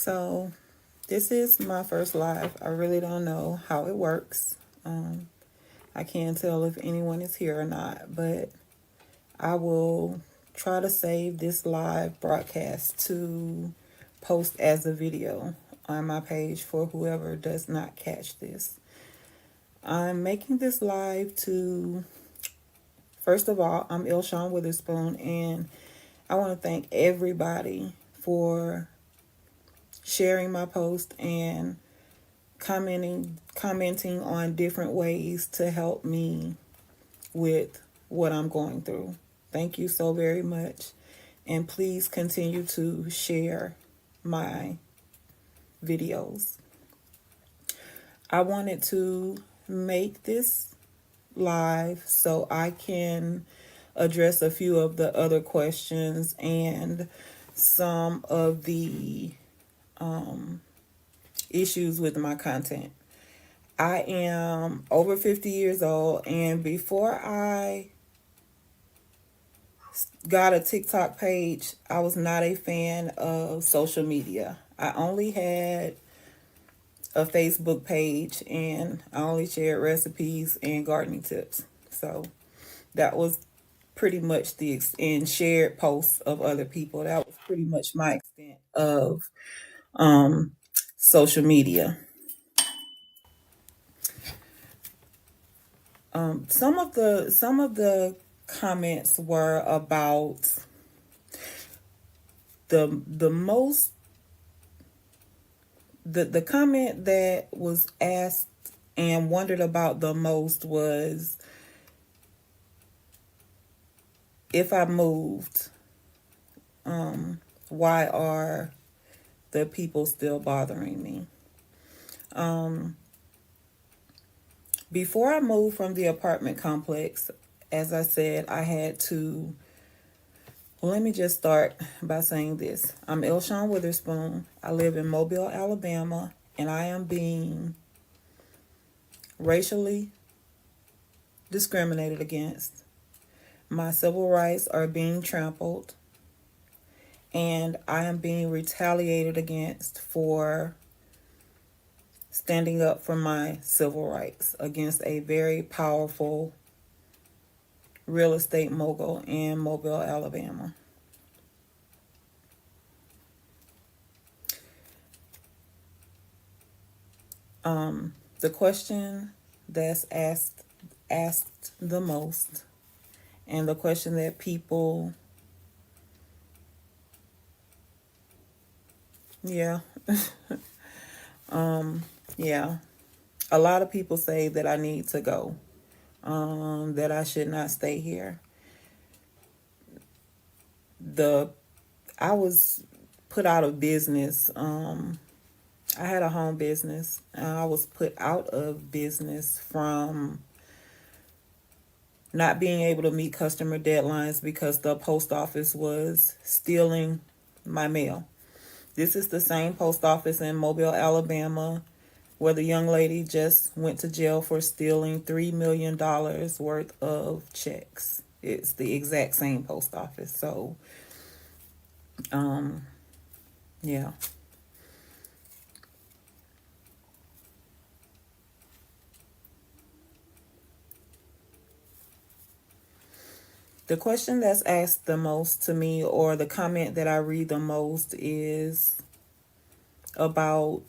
So this is my first live. I really don't know how it works. I can't tell if anyone is here or not, but I will try to save this live broadcast to post as a video on my page for whoever does not catch this. I'm making this live to, first of all, I'm Ilshawn Witherspoon, and I want to thank everybody for sharing my post and commenting on different ways to help me with what I'm going through. Thank you so very much. And please continue to share my videos. I wanted to make this live so I can address a few of the other questions and some of the issues with my content. I am over 50 years old, and before I got a TikTok page, I was not a fan of social media. I only had a Facebook page, and I only shared recipes and gardening tips. So that was pretty much and shared posts of other people. That was pretty much my extent of social media. Some of the comments were about the most the comment that was asked and wondered about the most was, if I moved, why are the people still bothering me? Before I moved from the apartment complex, as I said, I had to. Well, let me just start by saying this. I'm Ilshawn Witherspoon. I live in Mobile, Alabama, and I am being racially discriminated against. My civil rights are being trampled, and I am being retaliated against for standing up for my civil rights against a very powerful real estate mogul in Mobile, Alabama. The question that's asked the most, and the question that people, yeah, yeah, a lot of people say that I need to go, that I should not stay here. I was put out of business. I had a home business. I was put out of business from not being able to meet customer deadlines because the post office was stealing my mail. This is the same post office in Mobile, Alabama, where the young lady just went to jail for stealing $3 million worth of checks. It's the exact same post office. So, yeah. The question that's asked the most to me, or the comment that I read the most, is about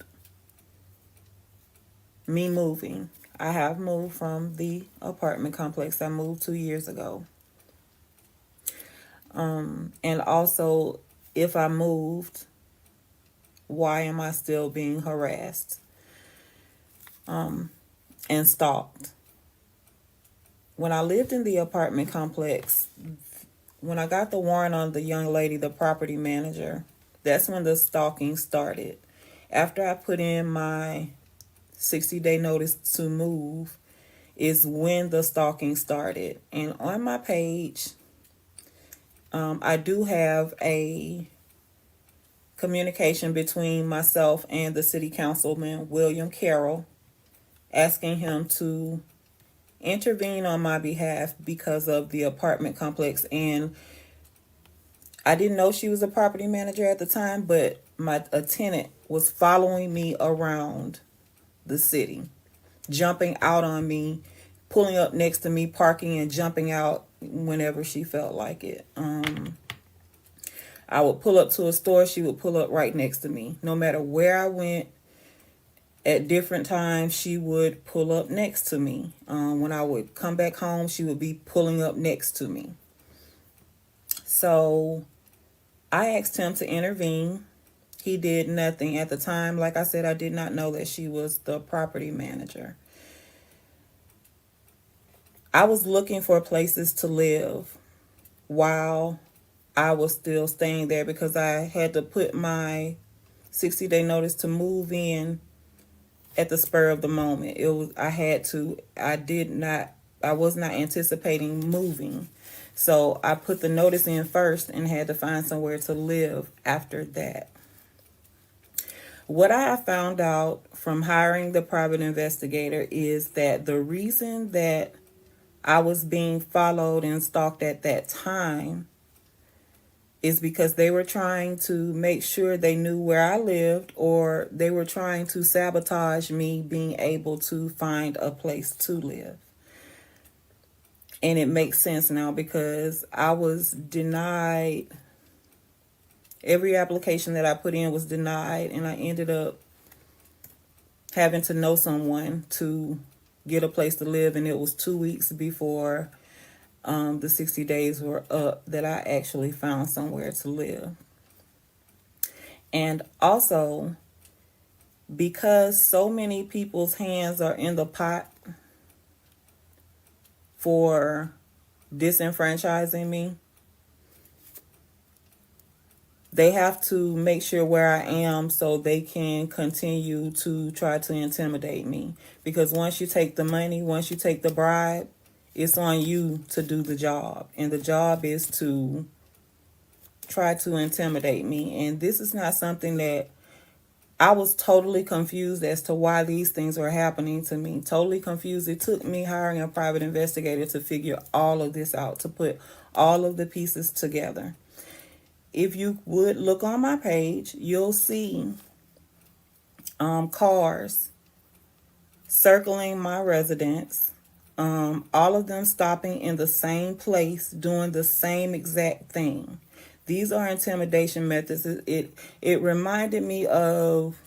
me moving. I have moved from the apartment complex. I moved 2 years ago. And also, if I moved, why am I still being harassed and stalked? When I lived in the apartment complex, when I got the warrant on the young lady, the property manager, that's when the stalking started. After I put in my 60-day notice to move is when the stalking started. And on my page, I do have a communication between myself and the city councilman, William Carroll, asking him to intervene on my behalf because of the apartment complex. And I didn't know she was a property manager at the time, but a tenant was following me around the city, jumping out on me, pulling up next to me, parking and jumping out whenever she felt like it. I would pull up to a store, she would pull up right next to me. No matter where I went, at different times, she would pull up next to me. When I would come back home, she would be pulling up next to me. So I asked him to intervene. He did nothing. At the time, like I said, I did not know that she was the property manager. I was looking for places to live while I was still staying there because I had to put my 60-day notice to move in at the spur of the moment. I was not anticipating moving. So I put the notice in first and had to find somewhere to live after that. What I have found out from hiring the private investigator is that the reason that I was being followed and stalked at that time is because they were trying to make sure they knew where I lived, or they were trying to sabotage me being able to find a place to live. And it makes sense now because I was denied. Every application that I put in was denied, and I ended up having to know someone to get a place to live, and it was 2 weeks before the 60 days were up that I actually found somewhere to live. And also, because so many people's hands are in the pot for disenfranchising me, they have to make sure where I am so they can continue to try to intimidate me. Because once you take the money, once you take the bribe, it's on you to do the job. And the job is to try to intimidate me. And this is not something that I was totally confused as to why these things were happening to me. Totally confused. It took me hiring a private investigator to figure all of this out, to put all of the pieces together. If you would look on my page, you'll see cars circling my residence. All of them stopping in the same place, doing the same exact thing. These are intimidation methods. It reminded me of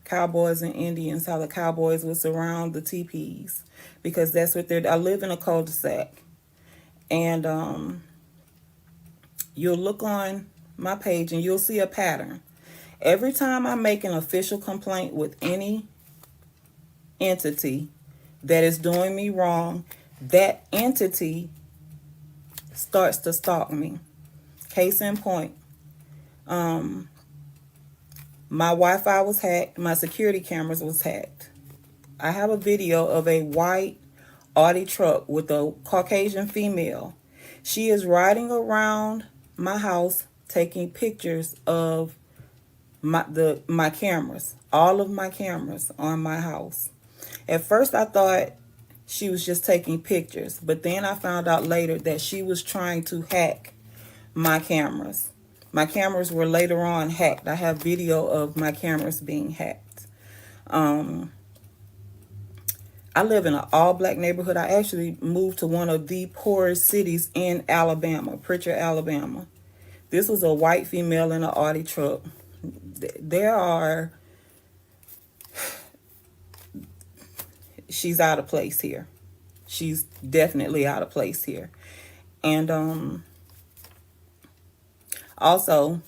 cowboys and Indians, how the cowboys would surround the teepees, because that's what I live in a cul-de-sac. And you'll look on my page and you'll see a pattern. Every time I make an official complaint with any entity that is doing me wrong, that entity starts to stalk me. Case in point, my Wi-Fi was hacked. My security cameras was hacked. I have a video of a white Audi truck with a Caucasian female. She is riding around my house taking pictures of my cameras, all of my cameras on my house. At first I thought she was just taking pictures, but then I found out later that she was trying to hack my cameras. My cameras were later on hacked. I have video of my cameras being hacked. I live in an all-black neighborhood. I actually moved to one of the poorest cities in Alabama, Pritchard, Alabama. This was a white female in an Audi truck. She's out of place here. She's definitely out of place here. And also,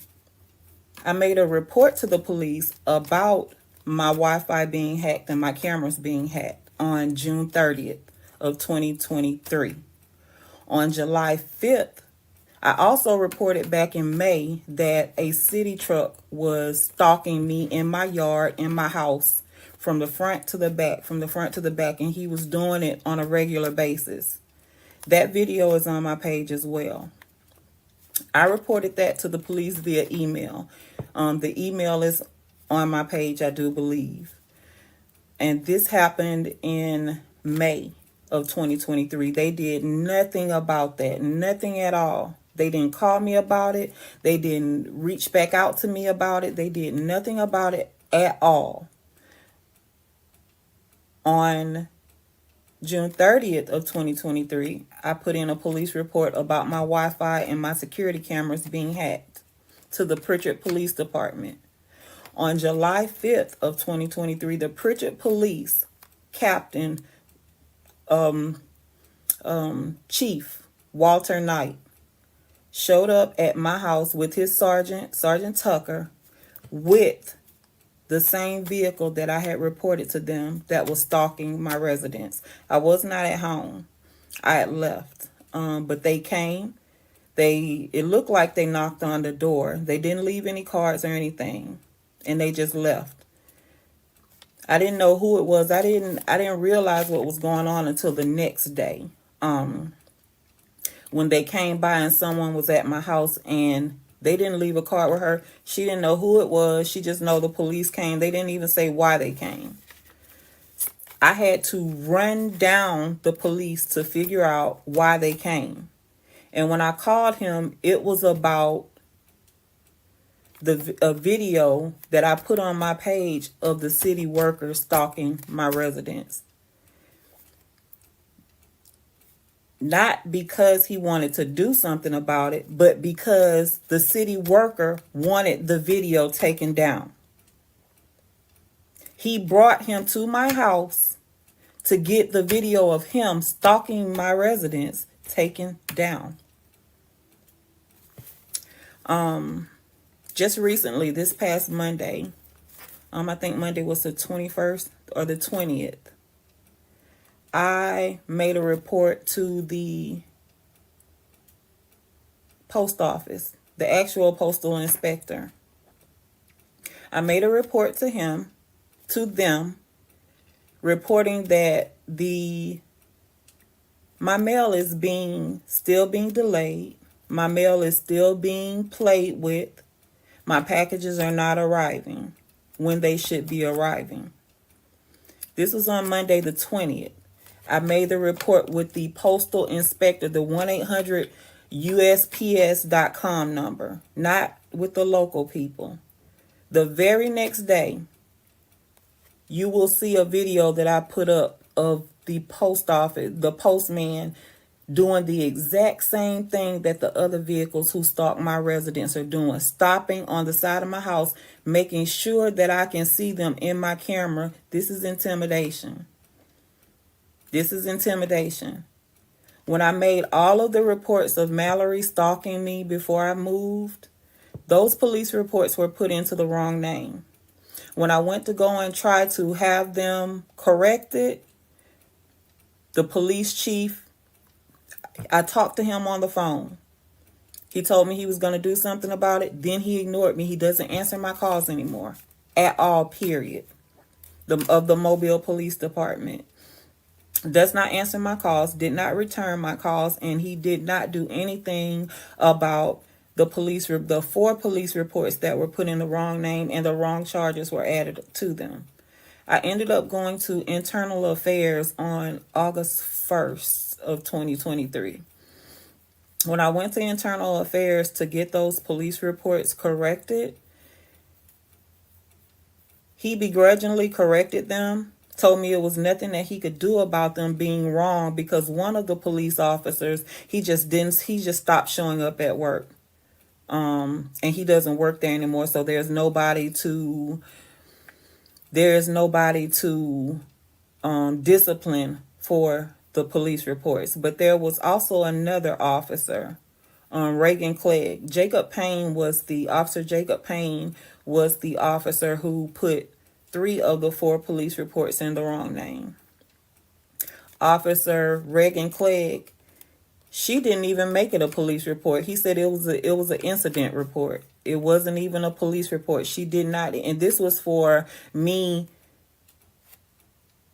I made a report to the police about my Wi-Fi being hacked and my cameras being hacked on June 30th of 2023. On July 5th, I also reported back in May that a city truck was stalking me in my yard, in my house, from the front to the back, and he was doing it on a regular basis. That video is on my page as well. I reported that to the police via email. The email is on my page, I do believe. And this happened in May of 2023. They did nothing about that, nothing at all. They didn't call me about it. They didn't reach back out to me about it. They did nothing about it at all. On June 30th of 2023, I put in a police report about my Wi-Fi and my security cameras being hacked to the Pritchard Police Department. On July 5th of 2023, the Pritchard Police Captain Chief Walter Knight showed up at my house with his Sergeant Tucker, with the same vehicle that I had reported to them that was stalking my residence. I was not at home. I had left. But they came. It looked like they knocked on the door. They didn't leave any cards or anything. And they just left. I didn't know who it was. I didn't realize what was going on until the next day. When they came by and someone was at my house and they didn't leave a card with her. She didn't know who it was. She just know the police came. They didn't even say why they came. I had to run down the police to figure out why they came. And when I called him, it was about a video that I put on my page of the city workers stalking my residence. Not because he wanted to do something about it, but because the city worker wanted the video taken down. He brought him to my house to get the video of him stalking my residence taken down. Just recently, this past Monday, I think Monday was the 21st or the 20th, I made a report to the post office, the actual postal inspector. I made a report to them, reporting that my mail is still being delayed. My mail is still being played with. My packages are not arriving when they should be arriving. This was on Monday the 20th. I made the report with the postal inspector, the 1-800-USPS.com number, not with the local people. The very next day, you will see a video that I put up of the post office, the postman, doing the exact same thing that the other vehicles who stalk my residence are doing, stopping on the side of my house, making sure that I can see them in my camera. This is intimidation. This is intimidation. When I made all of the reports of Mallory stalking me before I moved, those police reports were put into the wrong name. When I went to go and try to have them corrected, the police chief, I talked to him on the phone. He told me he was going to do something about it. Then he ignored me. He doesn't answer my calls anymore at all, period. Of the Mobile Police Department. Does not answer my calls, did not return my calls, and he did not do anything about the 4 police reports that were put in the wrong name and the wrong charges were added to them. I ended up going to Internal Affairs on August 1st of 2023. When I went to Internal Affairs to get those police reports corrected, he begrudgingly corrected them, told me it was nothing that he could do about them being wrong because one of the police officers, he just stopped showing up at work. And he doesn't work there anymore, so there's nobody to discipline for the police reports. But there was also another officer, Reagan Clegg. Jacob Payne was the officer who put 3 of the 4 police reports in the wrong name. Officer Reagan Clegg, she didn't even make it a police report. He said it was an incident report. It wasn't even a police report. She did not, and this was for me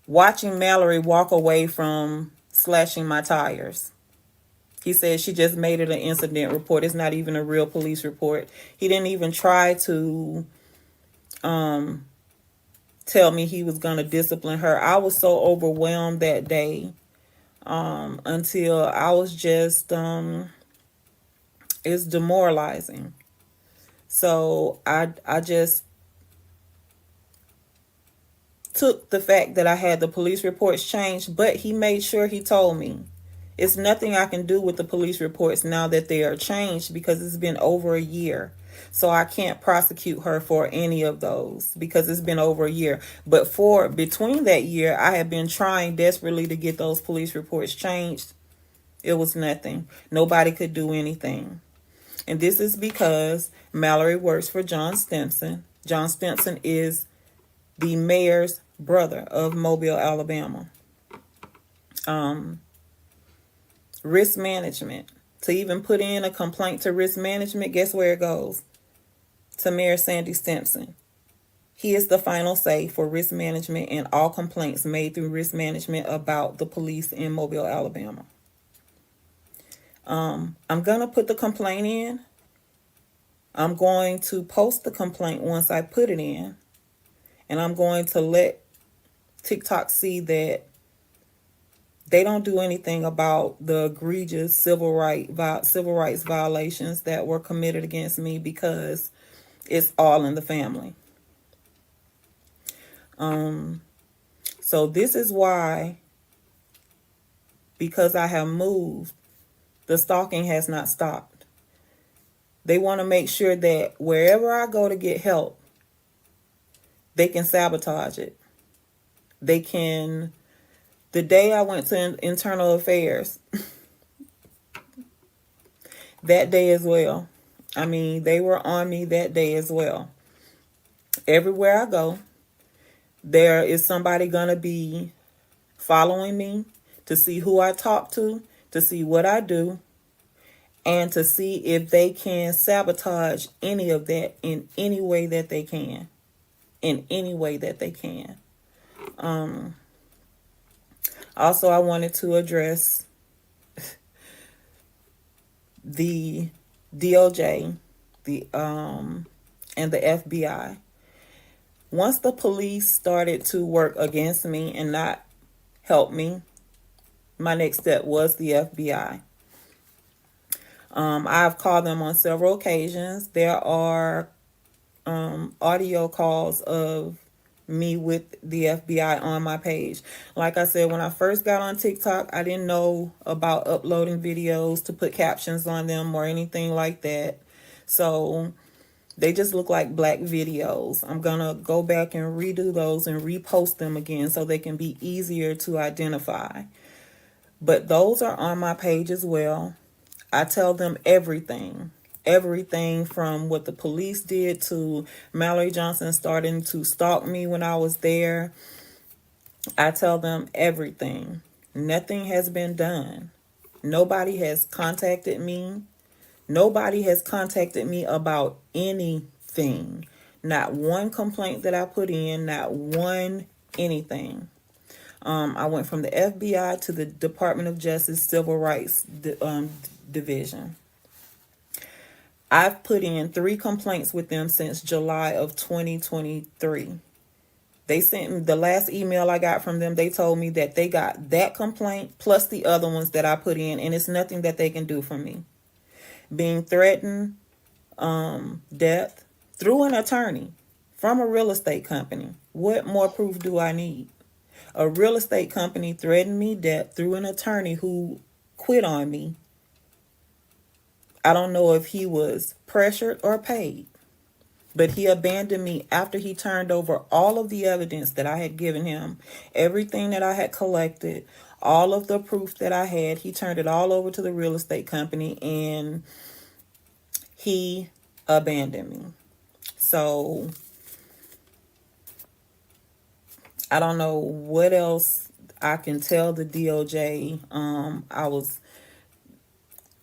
watching Mallory walk away from slashing my tires. He said she just made it an incident report. It's not even a real police report. He didn't even try to tell me he was going to discipline her. I was so overwhelmed that day until I was just, it's demoralizing. So I took the fact that I had the police reports changed, but he made sure he told me. It's nothing I can do with the police reports now that they are changed because it's been over a year. So I can't prosecute her for any of those because it's been over a year. But for between that year, I have been trying desperately to get those police reports changed. It was nothing. Nobody could do anything. And this is because Mallory works for John Stimpson. John Stimpson is the mayor's brother of Mobile, Alabama. Risk management. To even put in a complaint to risk management, guess where it goes? To Mayor Sandy Stimpson. He is the final say for risk management and all complaints made through risk management about the police in Mobile, Alabama. I'm going to put the complaint in. I'm going to post the complaint once I put it in. And I'm going to let TikTok see that they don't do anything about the egregious civil rights violations that were committed against me because it's all in the family. So this is why, because I have moved, the stalking has not stopped. They want to make sure that wherever I go to get help, they can sabotage it. They can. The day I went to internal affairs, that day as well. I mean, they were on me that day as well. Everywhere I go, there is somebody going to be following me to see who I talk to see what I do, and to see if they can sabotage any of that in any way that they can. In any way that they can. Also, I wanted to address the DOJ, and the FBI. Once the police started to work against me and not help me, my next step was the FBI. I've called them on several occasions. There are audio calls of me with the FBI on my page. Like I said, when I first got on TikTok, I didn't know about uploading videos to put captions on them or anything like that. So they just look like black videos. I'm gonna go back and redo those and repost them again so they can be easier to identify. But those are on my page as well. I tell them everything. Everything from what the police did to Mallory Johnson starting to stalk me when I was there. I tell them everything. Nothing has been done. Nobody has contacted me. Nobody has contacted me about anything. Not one complaint that I put in, not one anything. I went from the FBI to the Department of Justice Civil Rights Division. I've put in 3 complaints with them since July of 2023. They sent me the last email I got from them. They told me that they got that complaint plus the other ones that I put in, and it's nothing that they can do for me. Being threatened, death through an attorney from a real estate company. What more proof do I need? A real estate company threatened me death through an attorney who quit on me. I don't know if he was pressured or paid, but he abandoned me after he turned over all of the evidence that I had given him, everything that I had collected, all of the proof that I had. He turned it all over to the real estate company and he abandoned me. So I don't know what else I can tell the DOJ. I was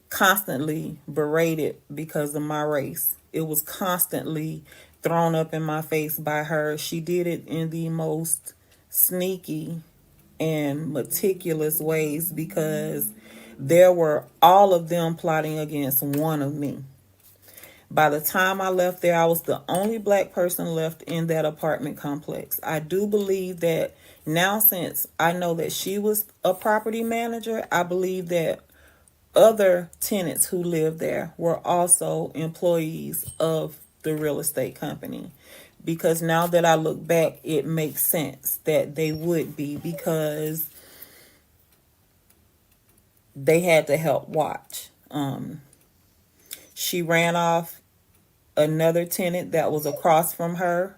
constantly berated because of my race. It was constantly thrown up in my face by her. She did it in the most sneaky and meticulous ways because there were all of them plotting against one of me. By the time I left there, I was the only black person left in that apartment complex. I do believe that now, since I know that she was a property manager, I believe that other tenants who lived there were also employees of the real estate company because now that I look back, it makes sense that they would be, because they had to help watch. She ran off another tenant that was across from her,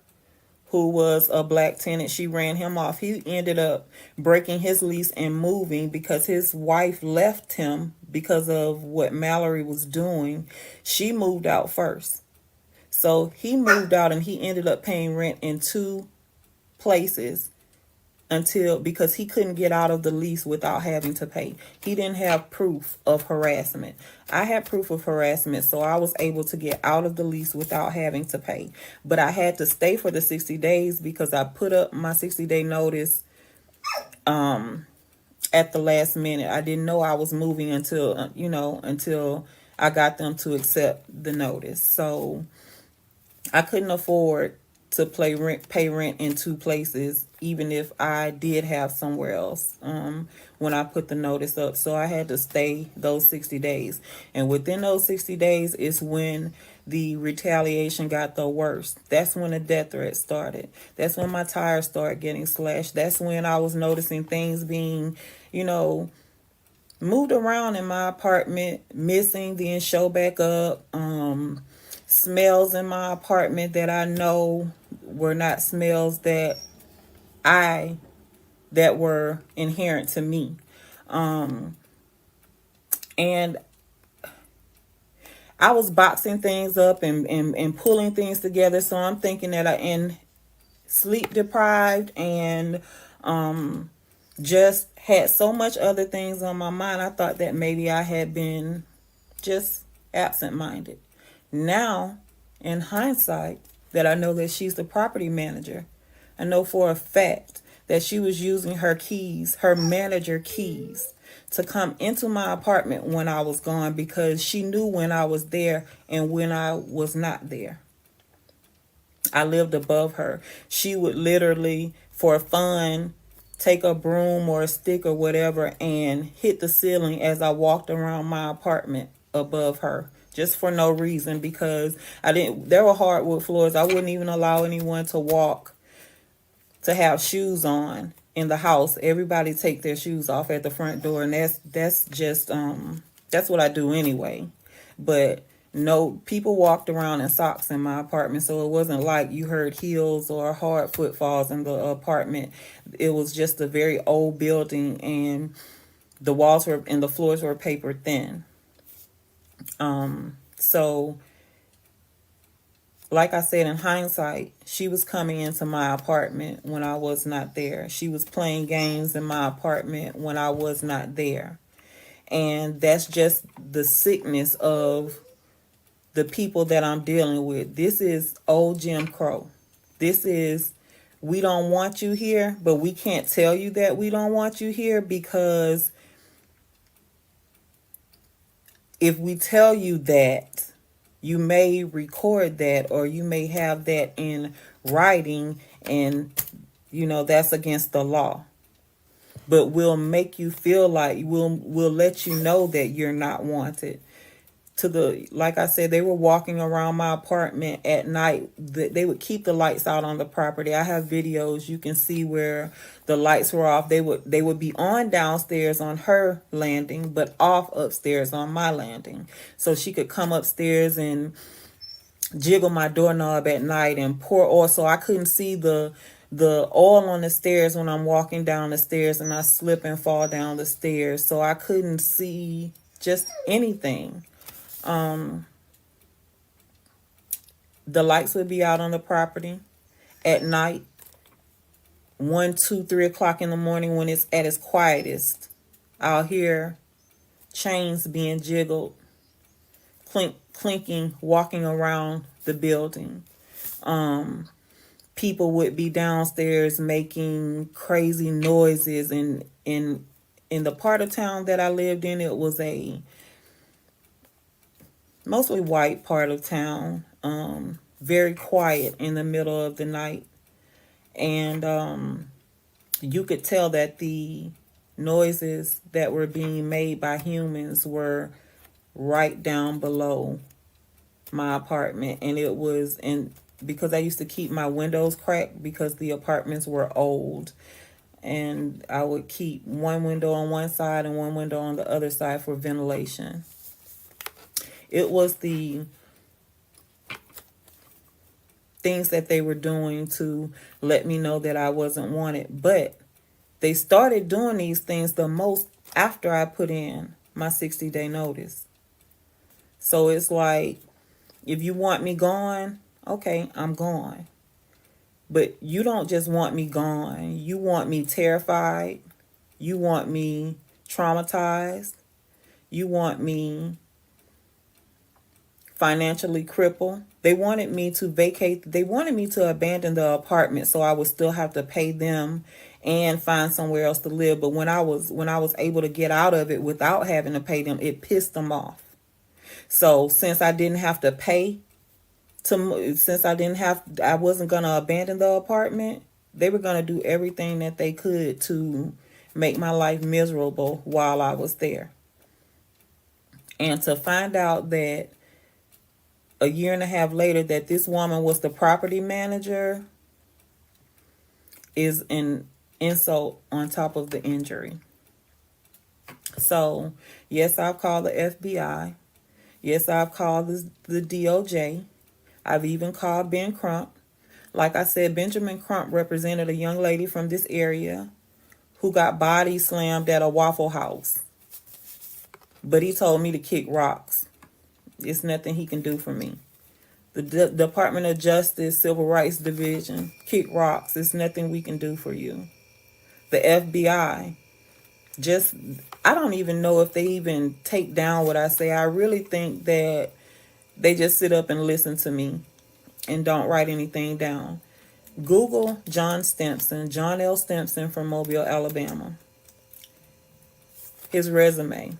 who was a black tenant. She ran him off. He ended up breaking his lease and moving because his wife left him because of what Mallory was doing. She moved out first. So he moved out and he ended up paying rent in 2 places because he couldn't get out of the lease without having to pay. He didn't have proof of harassment. I had proof of harassment, so I was able to get out of the lease without having to pay. But I had to stay for the 60 days because I put up my 60-day notice at the last minute. I didn't know I was moving until I got them to accept the notice. So I couldn't afford to pay rent in 2 places, even if I did have somewhere else when I put the notice up. So I had to stay those 60 days. And within those 60 days is when the retaliation got the worst. That's when the death threat started. That's when my tires started getting slashed. That's when I was noticing things being, moved around in my apartment, missing, then show back up. Smells in my apartment that I know were not smells that were inherent to me. And I was boxing things up and pulling things together. So I'm thinking that I am sleep deprived and just had so much other things on my mind. I thought that maybe I had been just absent-minded. Now, in hindsight, that I know that she's the property manager, I know for a fact that she was using her keys, her manager keys, to come into my apartment when I was gone, because she knew when I was there and when I was not there. I lived above her. She would literally, for fun, take a broom or a stick or whatever and hit the ceiling as I walked around my apartment above her, just for no reason, because there were hardwood floors. I wouldn't even allow anyone to have shoes on in the house. Everybody take their shoes off at the front door, and that's just that's what I do anyway. But no, people walked around in socks in my apartment, so it wasn't like you heard heels or hard footfalls in the apartment. It was just a very old building, and the walls were and the floors were paper thin. So like I said, in hindsight, she was coming into my apartment when I was not there. She was playing games in my apartment when I was not there. And that's just the sickness of the people that I'm dealing with. This is old Jim Crow. This is, we don't want you here, but we can't tell you that we don't want you here, because if we tell you that, you may record that, or you may have that in writing, and that's against the law. But we'll make you feel like we'll let you know that you're not wanted. Like I said, they were walking around my apartment at night. They would keep the lights out on the property. I have videos. You can see where the lights were off. They would be on downstairs on her landing, but off upstairs on my landing. So she could come upstairs and jiggle my doorknob at night and pour oil. So I couldn't see the oil on the stairs when I'm walking down the stairs, and I slip and fall down the stairs. So I couldn't see just anything. The lights would be out on the property at night, 1, 2, 3 o'clock in the morning when it's at its quietest. I'll hear chains being jiggled, clinking, walking around the building. People would be downstairs making crazy noises, and in the part of town that I lived in, it was a mostly white part of town, very quiet in the middle of the night. And you could tell that the noises that were being made by humans were right down below my apartment. And it was because I used to keep my windows cracked because the apartments were old. And I would keep one window on one side and one window on the other side for ventilation. It was the things that they were doing to let me know that I wasn't wanted. But they started doing these things the most after I put in my 60-day notice. So it's like, if you want me gone, okay, I'm gone. But you don't just want me gone. You want me terrified. You want me traumatized. You want me financially crippled. They wanted me to vacate. They wanted me to abandon the apartment so I would still have to pay them and find somewhere else to live. But when I was able to get out of it without having to pay them, it pissed them off. So since I didn't have to pay I wasn't going to abandon the apartment, they were going to do everything that they could to make my life miserable while I was there. And to find out that a year and a half later that this woman was the property manager is an insult on top of the injury. So, yes, I've called the FBI. Yes, I've called the DOJ. I've even called Ben Crump. Like I said, Benjamin Crump represented a young lady from this area who got body slammed at a Waffle House. But he told me to kick rocks. It's nothing he can do for me. The Department of Justice, Civil Rights Division, kick rocks. It's nothing we can do for you. The FBI, I don't even know if they even take down what I say. I really think that they just sit up and listen to me and don't write anything down. Google John Stimpson, John L. Stimpson from Mobile, Alabama. His resume.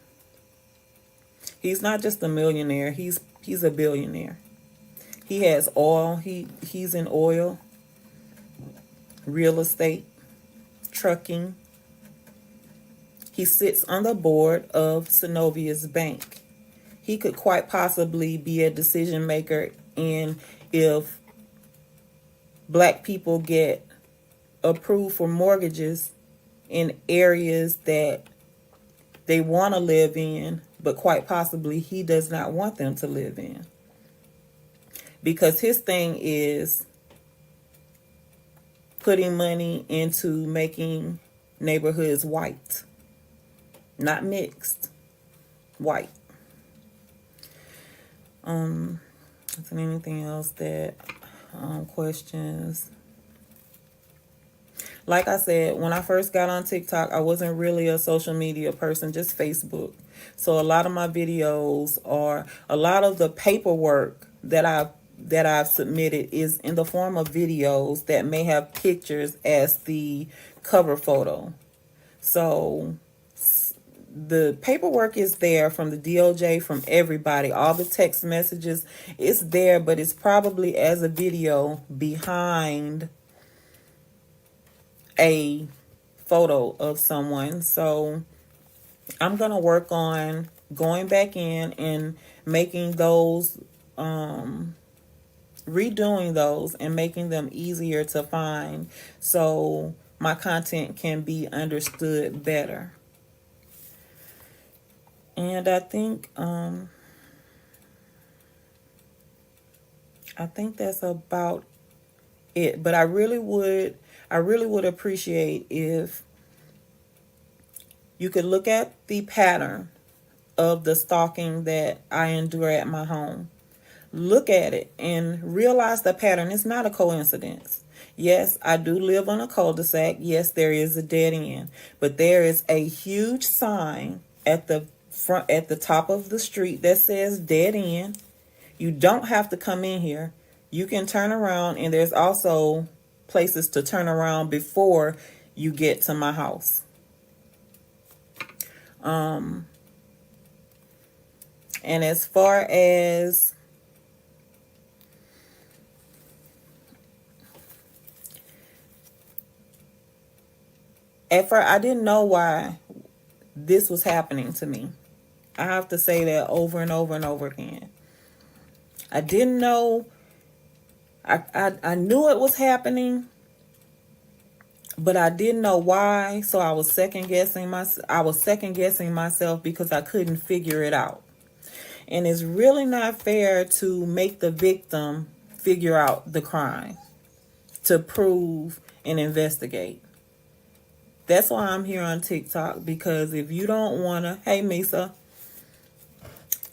He's not just a millionaire, he's a billionaire. He has oil, he's in oil, real estate, trucking. He sits on the board of Synovia's bank. He could quite possibly be a decision maker in if black people get approved for mortgages in areas that they want to live in, but quite possibly he does not want them to live in. Because his thing is putting money into making neighborhoods white, not mixed, white. Is there anything else that questions? Like I said, when I first got on TikTok, I wasn't really a social media person, just Facebook. So a lot of my videos or a lot of the paperwork that I've submitted is in the form of videos that may have pictures as the cover photo. So the paperwork is there from the DOJ, from everybody. All the text messages, it's there, but it's probably as a video behind a photo of someone. So I'm going to work on going back in and making those, redoing those and making them easier to find so my content can be understood better. And I think that's about it. But I really would appreciate if you could look at the pattern of the stalking that I endure at my home. Look at it and realize the pattern. It's not a coincidence. Yes, I do live on a cul-de-sac. Yes, there is a dead end. But there is a huge sign at the front, at the top of the street that says dead end. You don't have to come in here. You can turn around, and there's also places to turn around before you get to my house. And as far as at first, I didn't know why this was happening to me. I have to say that over and over and over again. I didn't know I knew it was happening, but I didn't know why. So I was second guessing myself because I couldn't figure it out. And it's really not fair to make the victim figure out the crime to prove and investigate. That's why I'm here on TikTok, because if you don't want to, hey Misa,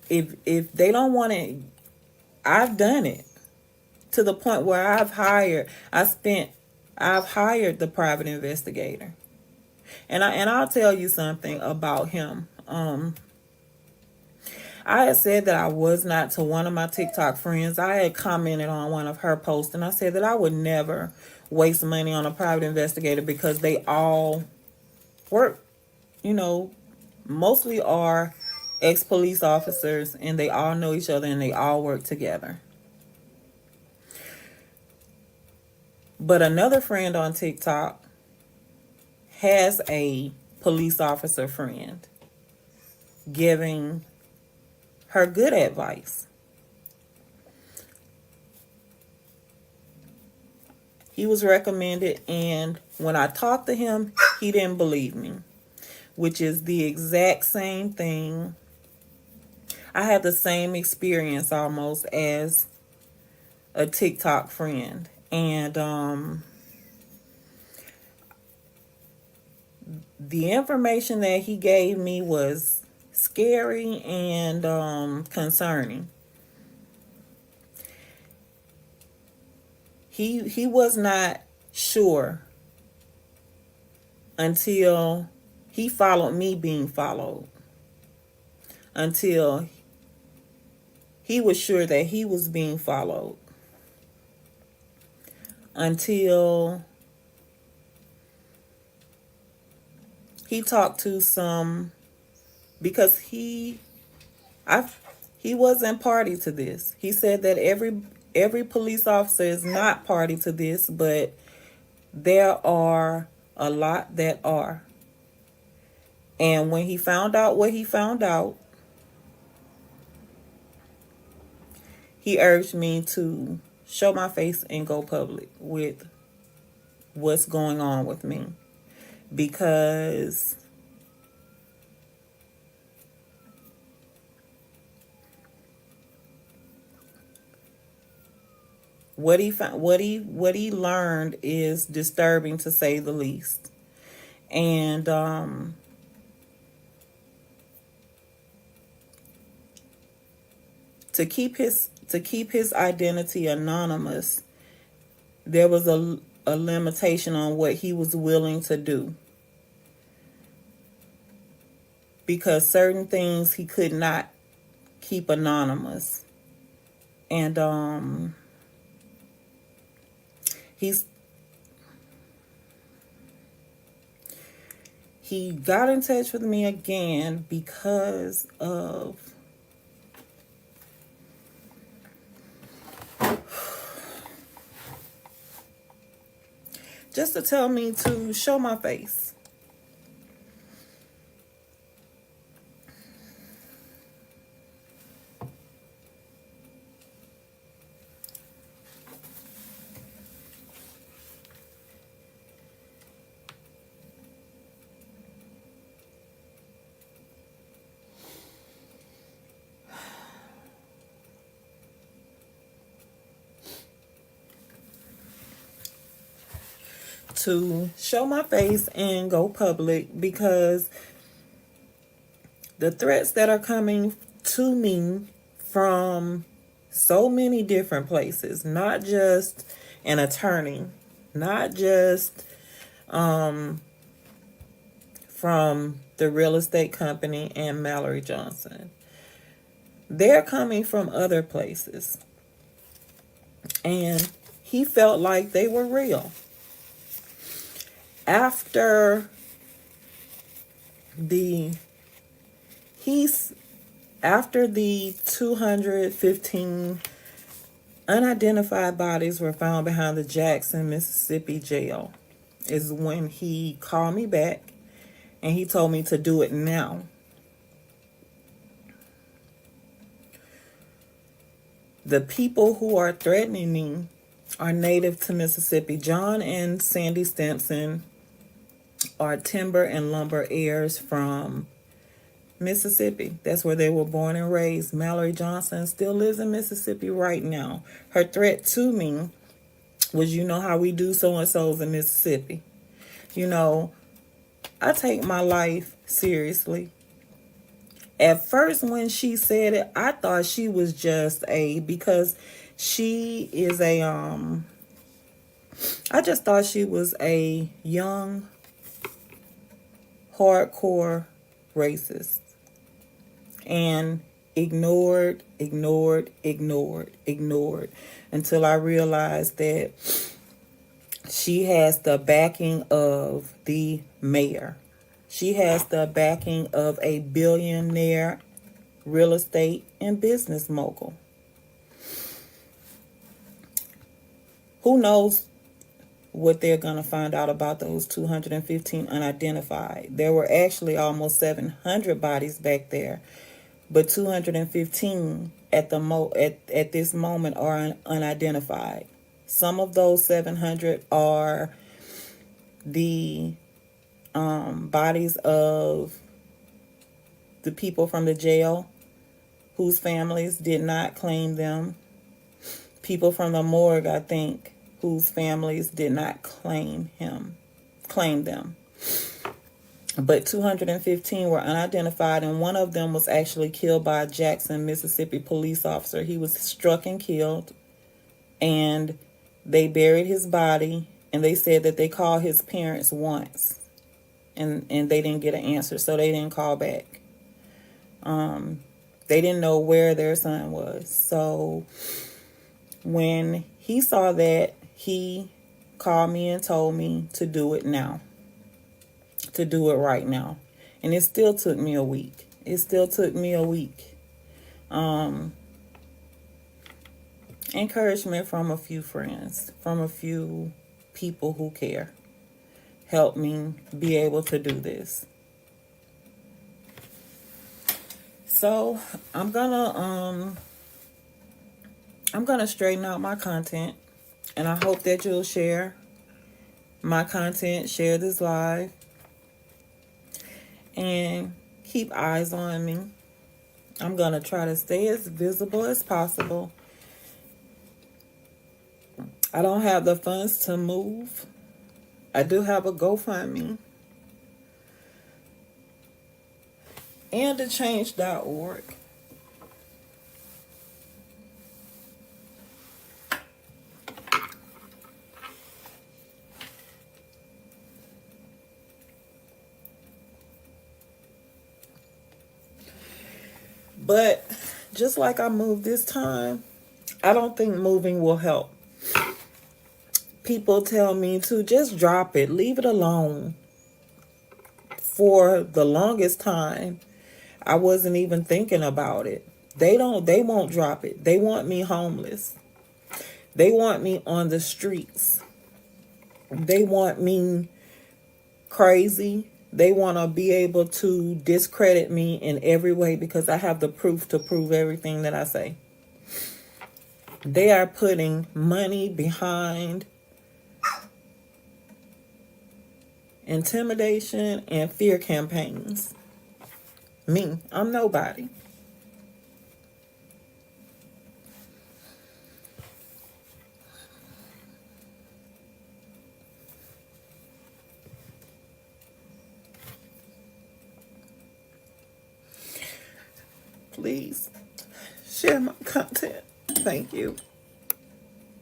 if they don't want to, I've done it to the point where I've hired the private investigator. And I'll tell you something about him. I had said that I was not to one of my TikTok friends. I had commented on one of her posts, and I said that I would never waste money on a private investigator because they all work, mostly are ex-police officers, and they all know each other and they all work together. But another friend on TikTok has a police officer friend giving her good advice. He was recommended, and when I talked to him, he didn't believe me, which is the exact same thing. I had the same experience almost as a TikTok friend. And the information that he gave me was scary and concerning. He was not sure until he followed me being followed, until he was sure that he was being followed, until he talked to some, because he wasn't party to this. He said that every police officer is not party to this, but there are a lot that are. And when he found out what he found out, he urged me to show my face and go public with what's going on with me. Because what he learned is disturbing, to say the least. And to keep his identity anonymous, there was a limitation on what he was willing to do, because certain things he could not keep anonymous. And he got in touch with me again because of just to tell me to show my face. To show my face and go public, because the threats that are coming to me from so many different places, not just an attorney, not just from the real estate company and Mallory Johnson, they're coming from other places, and he felt like they were real. After the 215 unidentified bodies were found behind the Jackson, Mississippi jail, is when he called me back and he told me to do it now. The people who are threatening me are native to Mississippi. John and Sandy Stimpson are timber and lumber heirs from Mississippi. That's where they were born and raised. Mallory Johnson still lives in Mississippi right now. Her threat to me was, you know how we do so-and-sos in Mississippi. You know, I take my life seriously. At first, when she said it, I thought she was just because she is I just thought she was a young, hardcore racist. And ignored until I realized that she has the backing of the mayor. She has the backing of a billionaire real estate and business mogul. Who knows what they're going to find out about those 215 unidentified. There were actually almost 700 bodies back there, but 215 at this moment are unidentified. Some of those 700 are the bodies of the people from the jail whose families did not claim them. People from the morgue, I think, whose families did not claim them. But 215 were unidentified, and one of them was actually killed by a Jackson, Mississippi police officer. He was struck and killed, and they buried his body, and they said that they called his parents once, and they didn't get an answer, so they didn't call back. They didn't know where their son was. So when he saw that, he called me and told me to do it now. To do it right now. And it still took me a week. Encouragement from a few friends, from a few people who care, helped me be able to do this. So I'm gonna straighten out my content, and I hope that you'll share my content, share this live, and keep eyes on me. I'm going to try to stay as visible as possible. I don't have the funds to move. I do have a GoFundMe and a change.org. But just like I moved this time, I don't think moving will help. People tell me to just drop it, leave it alone. For the longest time, I wasn't even thinking about it. They won't drop it. They want me homeless. They want me on the streets. They want me crazy. They want to be able to discredit me in every way because I have the proof to prove everything that I say. They are putting money behind intimidation and fear campaigns. Me, I'm nobody. Please share my content. Thank you.